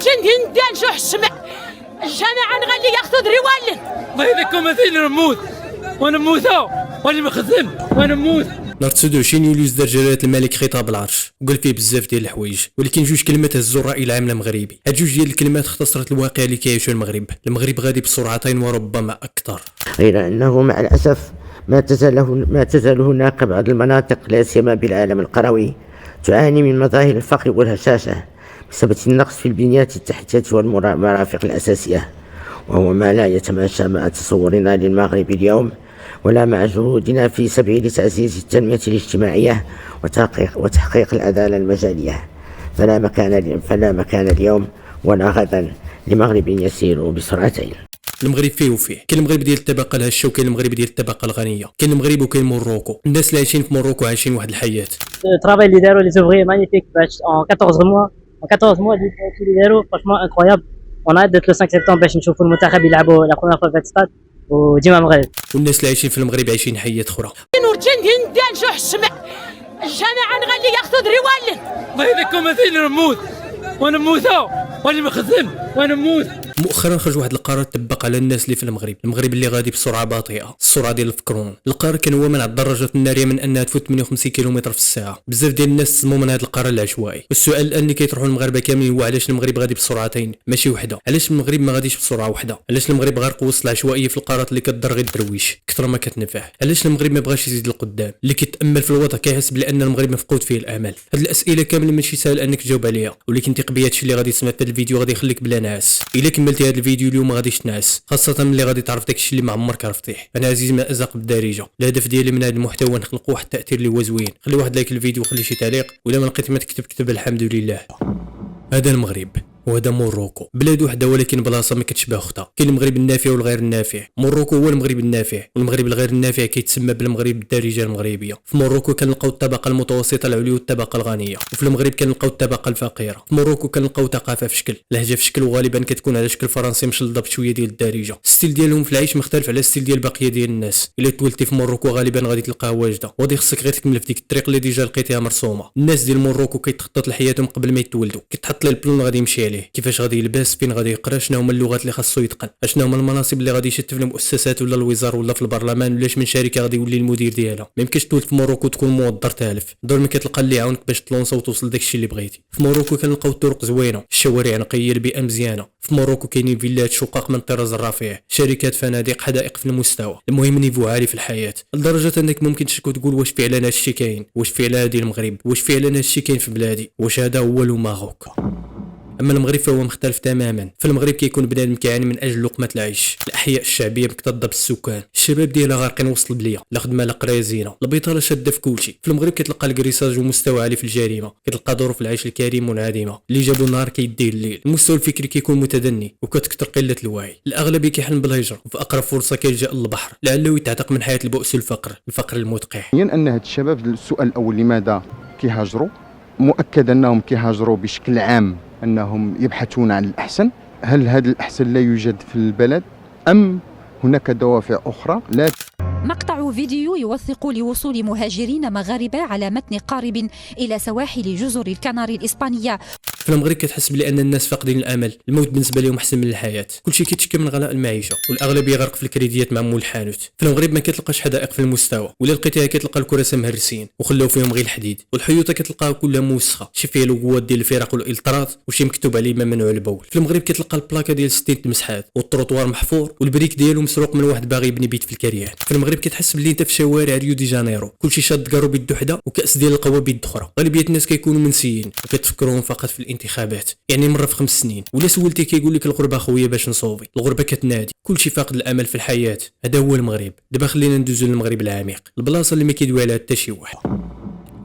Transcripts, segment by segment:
جندين دان شو السمع الجماعة نغلي ياخذ ريوالن الله يذكركم مثيل نموت ونموتها واني مخزن ونموت. نهار 29 يوليو صدر جلالة الملك خطاب العرش وقال فيه بزاف ديال الحوايج، ولكن جوج كلمات هزوا الرأي العام المغربي. هاد جوج ديال الكلمات اختصرت الواقع اللي كيعيشو المغرب غادي بسرعتين وربما اكثر. غير انه مع الاسف ما تزال هناك بعض المناطق لا سيما بالعالم القروي تعاني من مظاهر الفقر والهشاشة بسبب النقص في البنيات التحتية والمرافق الأساسية، وهو ما لا يتماشى مع تصورنا للمغرب اليوم ولا مع جهودنا في سبيل تعزيز التنمية الاجتماعية وتحقيق العدالة المجالية. فلا مكان اليوم ولا غدا لمغرب يسير بسرعتين. المغرب فيه وفيه، كاين المغرب ديال الطبقه الهشه وكاين المغرب ديال الطبقه الغنيه، كاين المغرب وكاين موروكو. الناس اللي عايشين في موروكو عايشين واحد الحياه. الترافاي اللي داروا لي زوفري مانيفيك باش en 14 mois اللي داروا فرانشمون انكرويابل. وانا درت لو 5 سبتمبر باش نشوفوا المنتخب يلعبوا لا بروميير فوا في ستاد وديما المغرب. والناس اللي عايشين في المغرب عايشين حياه اخرى. نور جندين دان شو السمع الجماعة نغلي ياخذ ريوالن الله يذكركم مثيل نموت ونموتها واني مخزن ونموت. مؤخرا خرج واحد القرار طبق على الناس اللي في المغرب اللي غادي بسرعه بطيئه، السرعه ديال الفكرون. القرار كان هو منع الدراجات الناريه من انها تفوت 58 كيلومتر في الساعه. بزاف ديال الناس تصموا من هذا القرار العشوائي، والسؤال الان اللي كيطرحوا المغاربه كاملين هو علاش المغرب غادي بسرعتين ماشي وحده؟ علاش المغرب ما غاديش بسرعه وحده؟ علاش المغرب غارق وسط العشوائيه في القرارات اللي كضر غير الدرويش اكثر ما كتنفع؟ علاش المغرب ما بغاش يزيد لقدام؟ اللي كيتامل في الوضع كيحس بان المغرب مفقود فيه الامل. هاد الاسئله كامله ماشي سهل انك تجاوب عليها، ولكن تقبيات الشيء اللي غادي تسمع في الفيديو غادي يخليك بلا نعاس. الا كملتي هذا الفيديو اليوم ما غاديش تنعس، خاصه ملي غادي تعرف داكشي اللي ما عمرك عرفتيه. انا عزيز ما ازق بالدارجه. الهدف ديالي من هذا المحتوى نخلق واحد التاثير اللي هو زوين. خلي واحد لايك الفيديو وخلي شي تعليق، ولا ما لقيت ما تكتب الحمد لله. هذا المغرب وهذا موروكو، بلاد وحده ولكن بلاصه ما كتشبه اختها. كاين المغرب النافع والغير النافع. موروكو هو المغرب النافع، والمغرب الغير النافع كيتسمى بالمغرب بالدارجه المغربيه. في موروكو كنلقاو الطبقه المتوسطه العليا والطبقه الغنيه، وفي المغرب كنلقاو الطبقه الفقيره. في موروكو كنلقاو ثقافه في شكل، لهجه في شكل، وغالبا كتكون على شكل فرنسي مشلضه بشويه ديال الدارجه. الستيل ديالهم في العيش مختلف على الستيل ديال البقيه ديال الناس. الا تولدتي في موروكو غالبا غادي تلقاها واجده، وغادي خصك غير تكمل في ديك الطريق اللي ديجا لقيتيها مرسومه. الناس ديال موروكو كيتخطط لحياتهم قبل ما يتولدوا، كيتحط ليه البلان غادي يمشي عليه، كيفاش غادي يلبس، فين غادي يقرا، شنو هما اللغات اللي خاصو يتقن، شنو هما المناصب اللي غادي يشتف في المؤسسات ولا الوزاره ولا في البرلمان، ولاش من شركه غادي يولي المدير ديالها. ما يمكنش تولد في موروكو تكون موظف تالف، دور كتلقى اللي يعاونك باش تلونسا وتوصل داكشي اللي بغيتي. في موروكو كنلقاو الطرق زوينه، الشوارع نقيه، البيئه مزيانه. في موروكو كاينين فيلات، شقق من الطراز الرفيع، شركات، فنادق، حدائق في المستوى. المهم نيفو عالي في الحياه، لدرجه انك ممكن تشك وتقول واش فعلا هادشي كاين، واش فعلا هادي المغرب، واش فعلا هادشي كاين في بلادي، واش هذا هو لو ماروك. اما المغرب فهو مختلف تماما. في المغرب كيكون بنادم كيعاني من اجل لقمه العيش. الاحياء الشعبيه مكتظه بالسكان، الشباب ديالها غارقين وسط البليه، لا خدمه لا قرايه زينه، البطاله شاده في كلشي. في المغرب كتلقى الكريساج ومستوى عالي في الجريمه، كتلقى ظروف العيش الكريم منعدمه، اللي جابوا النهار كيديه الليل. المستوى الفكري كيكون متدني وكتكثر قله الوعي. الاغلبيه كيحلم بالهجره، وفي اقرب فرصه كيلجا للبحر لعله يتعتق من حياه البؤس والفقر المدقع. ان هاد الشباب، السؤال الاول لماذا كيهاجروا؟ مؤكد انهم كيهاجروا بشكل عام أنهم يبحثون عن الأحسن. هل هذا الأحسن لا يوجد في البلد أم هناك دوافع أخرى؟ لا. مقطع فيديو يوثق لوصول مهاجرين مغاربة على متن قارب إلى سواحل جزر الكناري الإسبانية. في المغرب كتحس بان الناس فاقدين الامل، الموت بالنسبه لهم احسن من الحياه، كلشي كيتشكى من غلاء المعيشه، والاغلبيه غرق في الكريديات مع مول الحانوت. في المغرب ما كتلقاش حدائق في المستوى، ولا لقيتيها كتلقى الكراسه مهرسين وخلاو فيهم غير الحديد، والحيوطه كتلقاها كلها موسخه، شي فيها لوغوات ديال الفرق والالتراط، وشي مكتوب عليه ممنوع البول. في المغرب كتلقى البلاكه ديال 60 مسحات، والتروطوار محفور، والبريك ديالو مسروق من واحد باغي يبني بيت في الكريان. في المغرب كتحس بلي انت في شوارع ريو دي جانيرو، كلشي شاد كارو بيد وحده وكاس ديال القهوه بيد اخرى. غالبيه الناس كيكونوا منسيين وكتفكرون فقط في الانتخابات، يعني مره في 5 سنين. ولا سولتي كيقول لك الغربه خويا باش نصوفي، الغربه كتنادي، كلشي فاقد الامل في الحياه. هذا هو المغرب. دابا خلينا ندوزو للمغرب العميق، البلاصه اللي ما كيدوي عليها حتى شي واحد.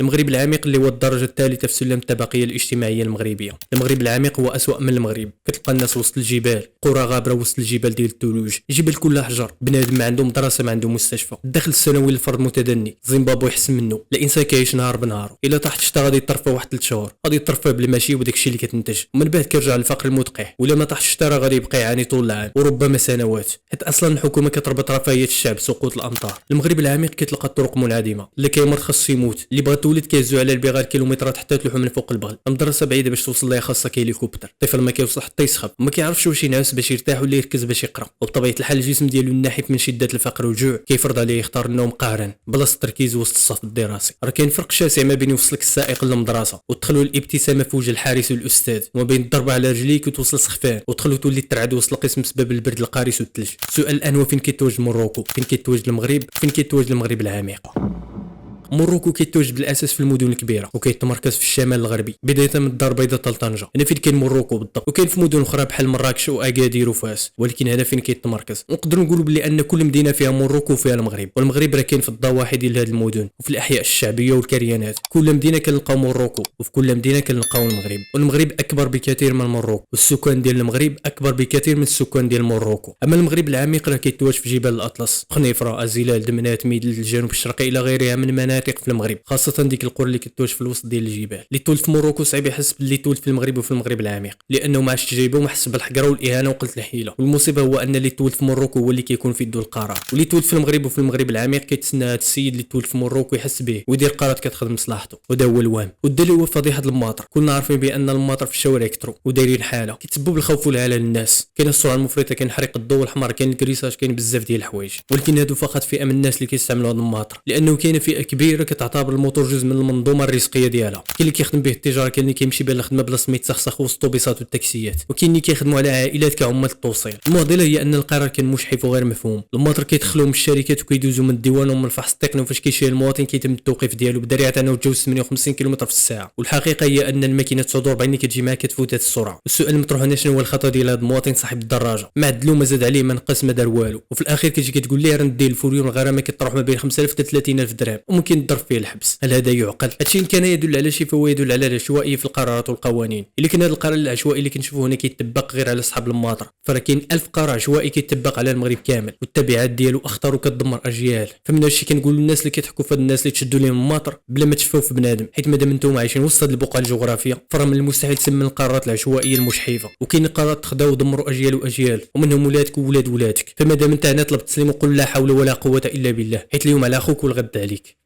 المغرب العميق اللي هو الدرجه الثالثه في سلم الطبقيه الاجتماعيه المغربيه. المغرب العميق هو اسوأ من المغرب. كتلقى الناس وسط الجبال، قرى غابره وسط الجبال ديال الثلوج، الجبال كلها حجر، بنادم ما عنده مدرسه ما عنده مستشفى، الدخل السنوي للفرد متدني، زيمبابوي احسن منه، الانسان كيعيش نهار بنهار، الا طاحت الشتا غادي يطرفه واحد 3 شهور، غادي يطرفه بالماشي وداك الشيء اللي كتنتج، ومن بعد كيرجع للفقر المدقع، ولا ما طاحش الشتا غادي يبقى يعاني طول العام وربما سنوات، حيت اصلا الحكومه كتربط رفاهيه الشعب سقوط الامطار. المغرب العميق كتلقى الطرق منعدمه، اللي كيمرض خاصو يموت، اللي بغات الولد كيهزو على البغال كيلومترات حتى تلوحو من فوق البغل. المدرسه بعيده باش توصل ليها خاصها هليكوبتر. الطفل ما كيوصل حتى يسخب وما كيعرفش واش ينعس باش يرتاح ولا يركز باش يقرا، وبطبيعه الحال الجسم ديالو الناحف من شده الفقر والجوع كيفرض عليه يختار النوم قهرا بلاصه التركيز وسط الصف الدراسي. راه كاين فرق شاسع ما بين يوصلك السائق للمدرسه وتدخلوا الابتسامه في وجه الحارس والاستاذ، وما بين الضربه على رجليك وتوصل سخفان وتدخلوا تولي ترعد وسط القسم بسبب البرد القارس والثلج. السؤال الان هو فين كيتواجد موروكو؟ فين كيتواجد المغرب؟ فين كيتواجد المغرب العميق؟ موروكو كيتواجد بالاساس في المدن الكبيره وكيتمركز في الشمال الغربي بدايه من الدار البيضاء حتى طنجه. هنا فين كاين موروكو بالضبط، وكاين في مدن اخرى بحال مراكش واكادير وفاس، ولكن هنا فين كيتمركز. نقدروا نقولوا بلي ان كل مدينه فيها موروكو وفيها المغرب، والمغرب راه كاين في الضواحي ديال هذه المدن وفي الاحياء الشعبيه والكريانات. كل مدينه كنلقاو موروكو وفي كل مدينه كنلقاو المغرب، والمغرب اكبر بكثير من موروكو والسكان ديال المغرب اكبر بكثير من السكان ديال موروكو. اما المغرب العميق راه كيتواجد في جبال الاطلس، خنيفره، ازيلال، دمنات، ميدل، الجنوب الشرقي الى غيرها من مناطق في المغرب، خاصه ديك القرى اللي كتواجد في الوسط ديال الجبال. اللي تولد في موروكو صعيب يحس باللي تولد في المغرب وفي المغرب العميق، لانه ما عادش جايبه وما حس بالحقره والاهانه وقله الحيله. والمصيبه هو ان اللي تولد في موروكو هو اللي كيكون في يده القرار، واللي تولد في المغرب وفي المغرب العميق كيتسنى هذا السيد اللي تولد في موروكو يحس به ويدير قرارات كتخدم مصلحته. ودا هو الوهم، والدليل هو فضيحه الماطر. كلنا عارفين بان الماطر في الشوارع كثروا ودايرين حاله كيتسبب الخوف والهلع للناس. كاين السرعه المفرطه، كاين حريق الضوء الحمر، كاين الكريساج، كاين بزاف ديال الحوايج. ولكن هادو فقط فئه من الناس اللي كيستعملوا هذا الماطر، لانه كاينه فئه كبيره كتعتبر الموتور جزء من المنظومه الرزقيه ديالها. كاين اللي كيخدم به التجاره، كاين اللي كيمشي به للخدمه بلاصه ما يتسخسخ وسط الطوبيسات والتاكسيات، وكاين اللي كيخدموا على عائلات كعمال التوصيل. المعضله هي ان القرار كان مشحف وغير مفهوم. الماطر كيدخلوا من الشركات وكيدوزوا من الديوان ومن الفحص التقني، وفاش كيشيل المواطن كيتم التوقيف ديالو بدريعه انه تجاوز 58 كيلومتر في الساعه. والحقيقه هي ان الماكينه صدور بعين كتجي معها كتفوت هذه السرعه. والسؤال المطروح هنا شنو هو الخطا ديال هذا المواطن صاحب الدراجه؟ ما عدلو ما زاد عليه ما نقص ما دار والو، وفي الاخير كتجي كتقول ليه راه ندير الفوريون الغرامه كتروح ما بين 5000 حتى 30000 درهم وممكن يضرب فيه الحبس. هل هذا يعقل؟ هادشي كان يدل على شيء، فهو يدل على العشوائيه في القرارات والقوانين. الا كان هذا القرار العشوائي اللي كنشوفوه هنا كيتطبق غير على اصحاب الماطر، فراه كاين 1000 قرار عشوائي كيتطبق على المغرب كامل، والتبعات ديالو اخطر وكتدمر اجيال. فمن هادشي كنقول للناس اللي كيضحكوا في هاد الناس اللي تشدوا لهم الماطر بلا ما تشفاو في بنادم، حيت مادام نتوما عايشين وسط هاد البقعه الجغرافيه فراه من المستحيل تسمى القرارات العشوائيه المشحفه. وكاين قرارات تخداو ودمروا اجيال واجيال، ومنهم ولادك وولاد ولادك. فمادام انت هنا طلب التسليم وقول لا حول ولا قوه الا بالله، حيت اليوم على اخوك والغد عليك.